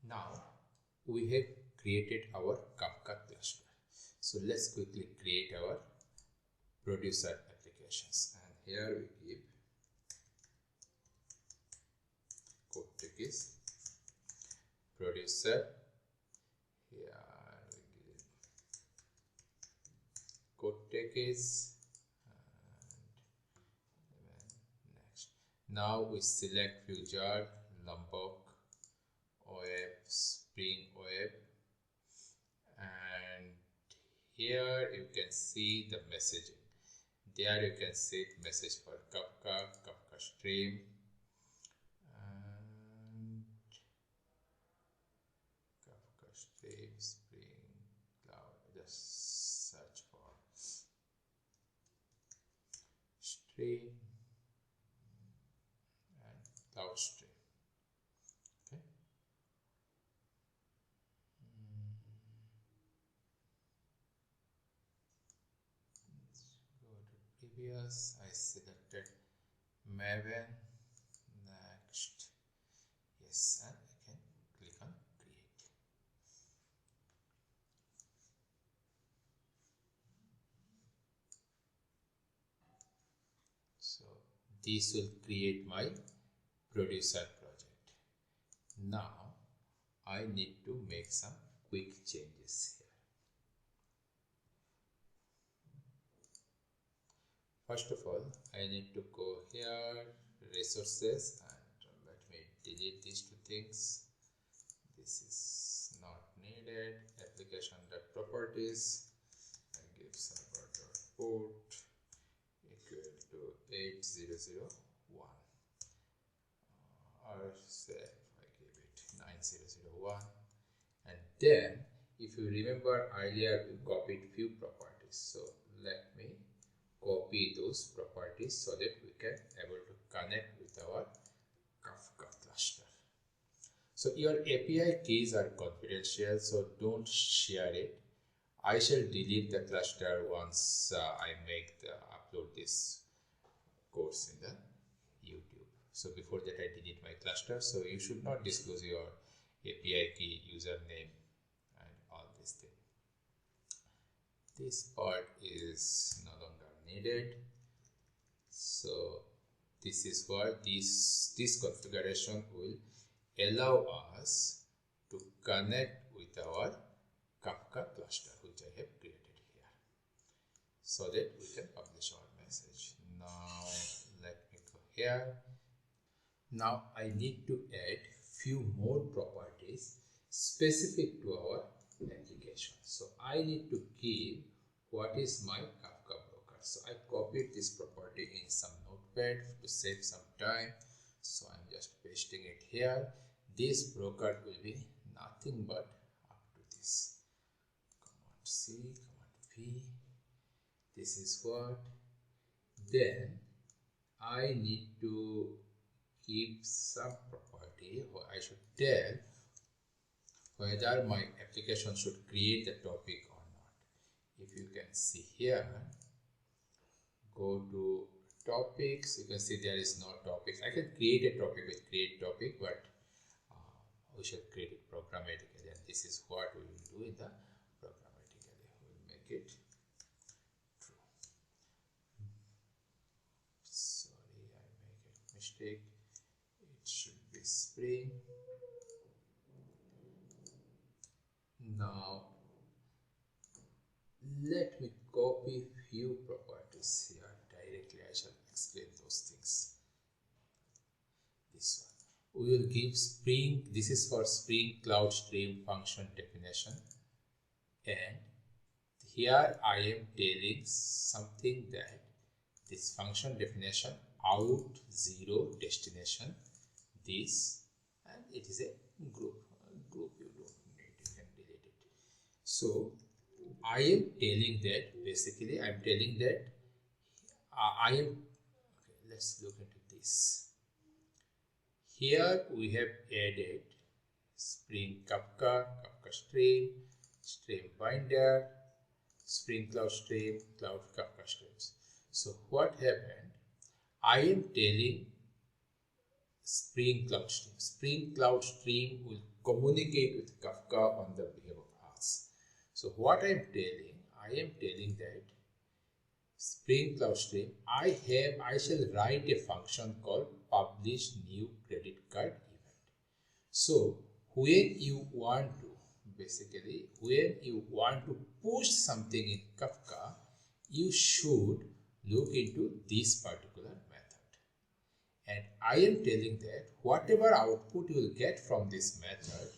Now we have created our Kafka cluster. So let's quickly create our producer applications, and here we give code tag is producer. Here we give code tag is next. Now we select Future, Lombok, Web, Spring Web, and here you can see the messaging. There you can see message for Kafka, Kafka stream, and Kafka stream, Spring Cloud. Just search for stream and Cloud stream. Okay. Previous, I selected Maven. Next, yes, and I can click on create. So this will create my producer project. Now I need to make some quick changes here. First of all, I need to go here, resources, and let me delete these two things. This is not needed. Application.properties. I give server.port equal to 8001, or say if I give it 9001. And then, if you remember earlier, we copied few properties. So let me copy those properties so that we can able to connect with our Kafka cluster. So your API keys are confidential, so don't share it. I shall delete the cluster once I make the upload this course in the YouTube. So before that I delete my cluster. So you should not disclose your API key, username, and all this thing. This part is no longer needed. So this is what this configuration will allow us to connect with our Kafka cluster, which I have created here, so that we can publish our message. Now let me go here. Now I need to add few more properties specific to our application. So I need to give what is my Kafka broker. So I copied this property in some notepad to save some time. So I'm just pasting it here. This broker will be nothing but up to this. Command C, Command V. This is what. Then I need to keep some property, or I should tell whether my application should create the topic or not. If you can see here, go to topics, you can see there is no topics. I can create a topic with create topic, but we should create it programmatically, and this is what we will do in the programmatically. We will make it true. Sorry, I make a mistake. It should be Spring. Now let me copy few properties here directly. I shall explain those things. This one we will give Spring. This is for Spring Cloud Stream function definition, and here I am telling something that this function definition out 0 destination this, and it is a group you don't need, you can delete it. So I am telling that, basically I am telling that I am okay. Let's look into this. Here we have added Spring Kafka, Kafka stream, stream binder, Spring Cloud stream, Cloud Kafka streams. So what happened? I am telling Spring Cloud stream. Spring Cloud stream will communicate with Kafka on the behalf of us. So what I am telling that Spring Cloud Stream, I shall write a function called publish new credit card event. So when you want to push something in Kafka, you should look into this particular method. And I am telling that whatever output you will get from this method,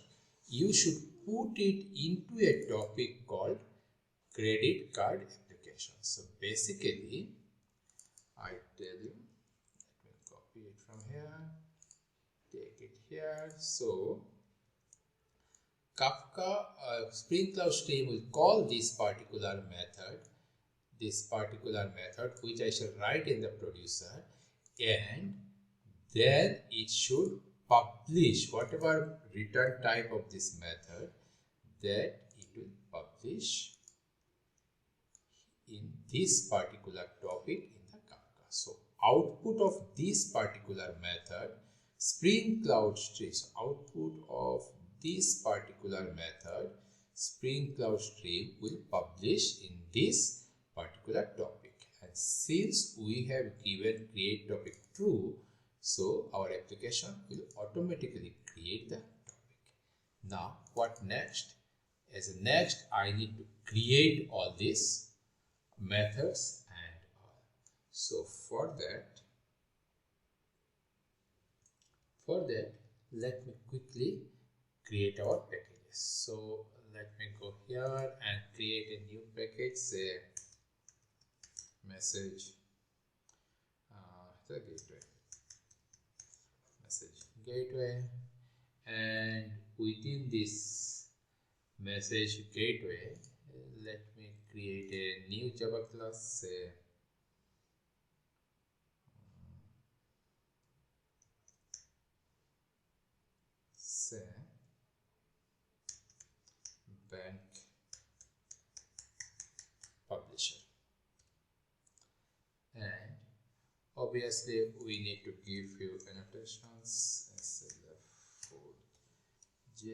you should put it into a topic called credit card application. So basically, I tell you, let me copy it from here, take it here. So Kafka Spring Cloud Stream will call this particular method which I shall write in the producer, and then it should publish whatever return type of this method, that it will publish in this particular topic in the Kafka. So output of this particular method, Spring Cloud Stream, output of this particular method, Spring Cloud Stream will publish in this particular topic. And since we have given create topic true, so our application will automatically create the topic. Now what next? As a next, I need to create all these methods and all. So for that, let me quickly create our packages. So let me go here and create a new package, say message the gateway, message gateway, and within this message gateway, let me create a new Java class, say bank publisher, and obviously we need to give few annotations, SLF4J,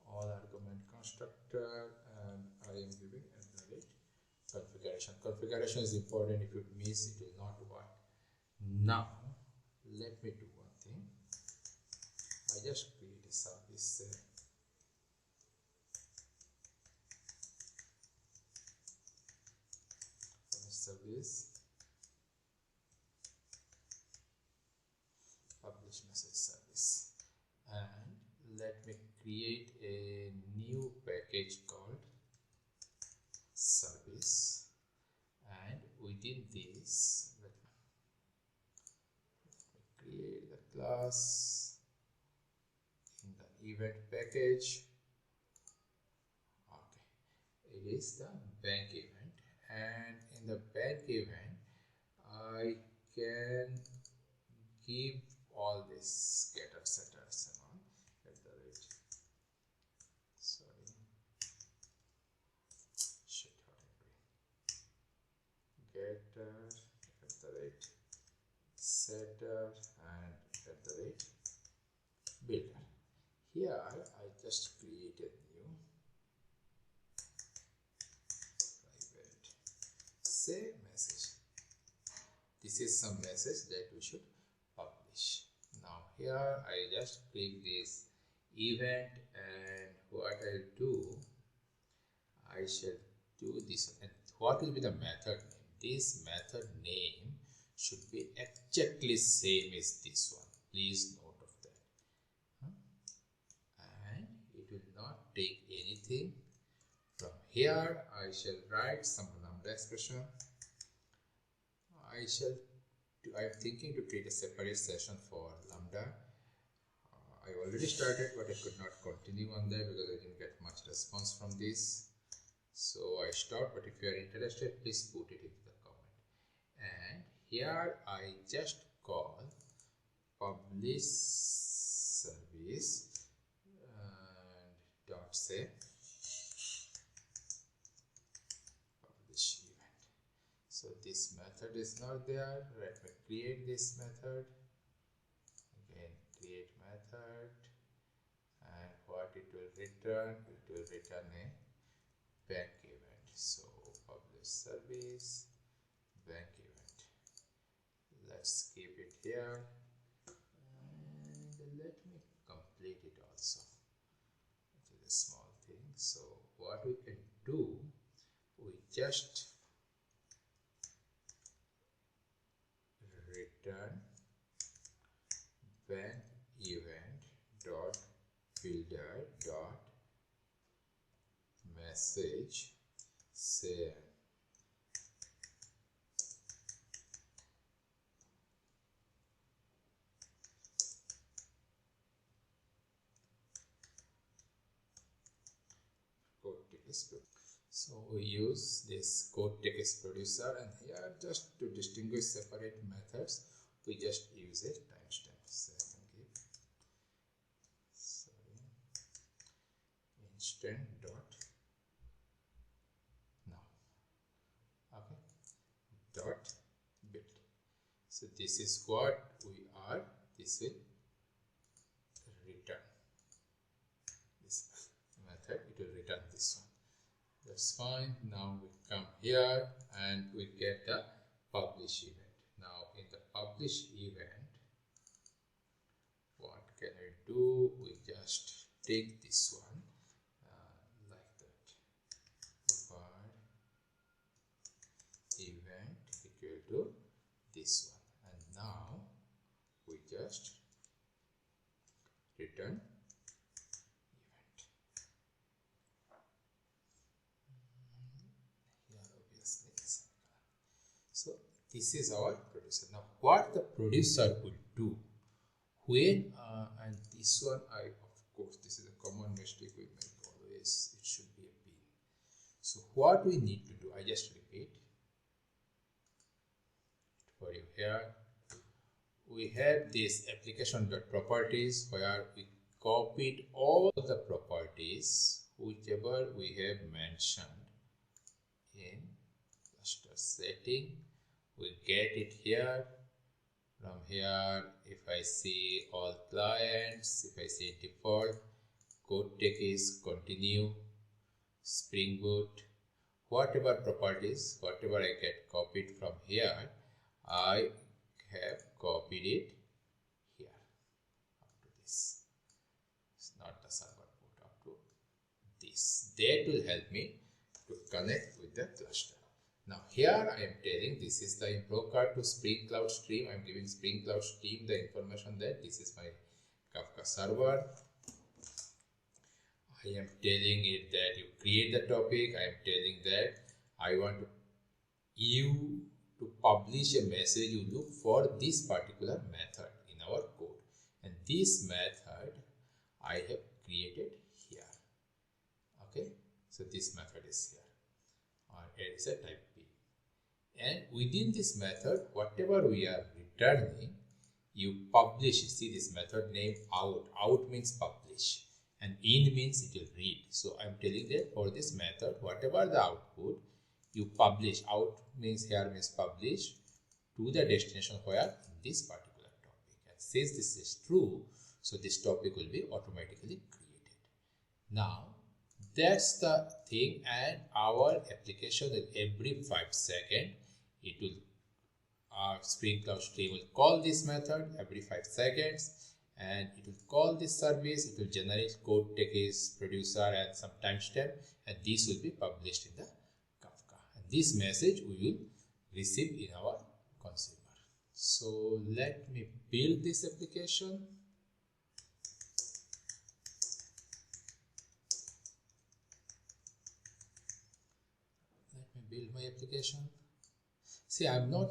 all argument constructor, and I am giving configuration. Configuration is important. If you miss, it will not work. Now let me do one thing. I just create a service, publish message service, and let me create a new package called service, and within this let me create the class in the event package. Okay, it is the bank event, and in the bank event I can give all this getter setters and all at the rate. Sorry, shit, what I'm doing. Getter at the rate, setter, and at the rate builder. Here I just created new private say message. This is some message that we should publish. Now here I just click this event, and what I'll do, I shall do this. And what will be the method name? This method name should be exactly same as this one. Please note of that. And it will not take anything. From here I shall write some lambda expression. I'm thinking to create a separate session for lambda. I already started, but I could not continue on that because I didn't get much response from this. So I stopped, but if you are interested, please put it into the comment. And here I just call publish service and dot say publish event. So this method is not there. Let me create this method. Again, create method. it will return? It will return a bank event. So publish service bank event. Let's keep it here, and let me complete it also. It is a small thing. So what we can do, we just return bank event dot builder dot message say code text. So we use this code text producer, and here just to distinguish separate methods, we just use a timestamp. So I can give instant dot now. Okay, dot build. So this is what we are. This will return this method. It will return this one. That's fine. Now we come here and we get the publish event. Now in the publish event, what can I do? We just take this one like that. Var event equal to this one, and now we just return event. Here obviously is. So this is our producer. Now what the producer would do when and this one, I of course this is a common mistake we make always, it should be a bin. So what we need to do, I just repeat for you here. We have this application.properties where we copied all the properties whichever we have mentioned in cluster setting. We get it here. From here, if I see all clients, if I say default, code tech is continue, Spring Boot, whatever properties, whatever I get copied from here, I have copied it here up to this. It's not the server port, up to this. That will help me to connect with the cluster. Now here I am telling this is the info card to Spring Cloud Stream. I am giving Spring Cloud Stream the information that this is my Kafka server. I am telling it that you create the topic. I am telling that I want you to publish a message. You look for this particular method in our code, and this method I have created here. Okay, so this method is here, or it is a type P. And within this method, whatever we are returning, you publish. See this method name out. Out means publish, and in means it will read. So I am telling that for this method, whatever the output, you publish. Out means here means publish to the destination where in this particular topic. And since this is true, so this topic will be automatically created. Now that's the thing, and our application is every 5 seconds. It will Spring Cloud Stream will call this method every 5 seconds, and it will call this service. It will generate code text producer and some timestamp, and this will be published in the Kafka. And this message we will receive in our consumer. So let me build this application. Let me build my application. See, I know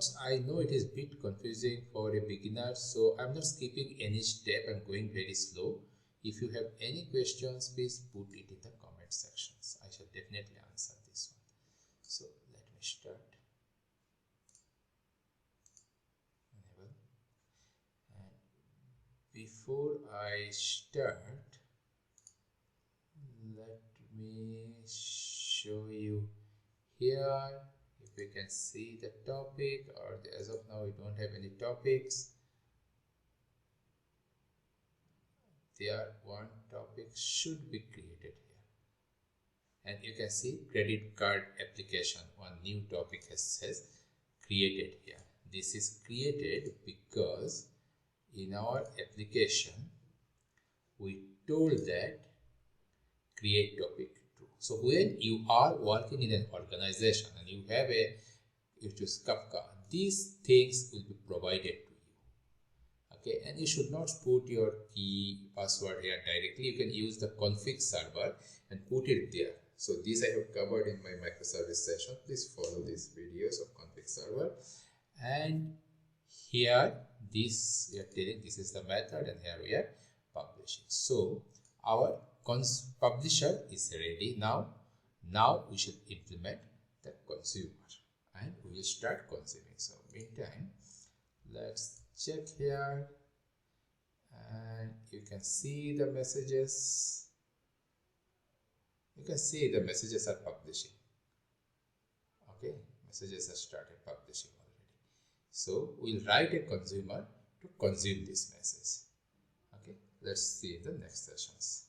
it is a bit confusing for a beginner, so I'm not skipping any step and going very slow. If you have any questions, please put it in the comment sections. I shall definitely answer this one. So let me start. Enable. And before I start, let me show you here. We can see the topic, or as of now we don't have any topics. there one topic should be created here, and you can see credit card application, one new topic has created here. This is created because in our application we told that create topic true. So when you are working in an organization and you have you choose Kafka, these things will be provided to you. Okay, and you should not put your key password here directly. You can use the config server and put it there. So this I have covered in my microservice session. Please follow these videos of config server. And here this we are telling this is the method, and here we are publishing. So our publisher is ready now. Now we should implement the consumer and we will start consuming. So meantime, let's check here, and you can see the messages. You can see the messages are publishing. Okay, messages have started publishing already. So we'll write a consumer to consume this message. Okay, let's see in the next sessions.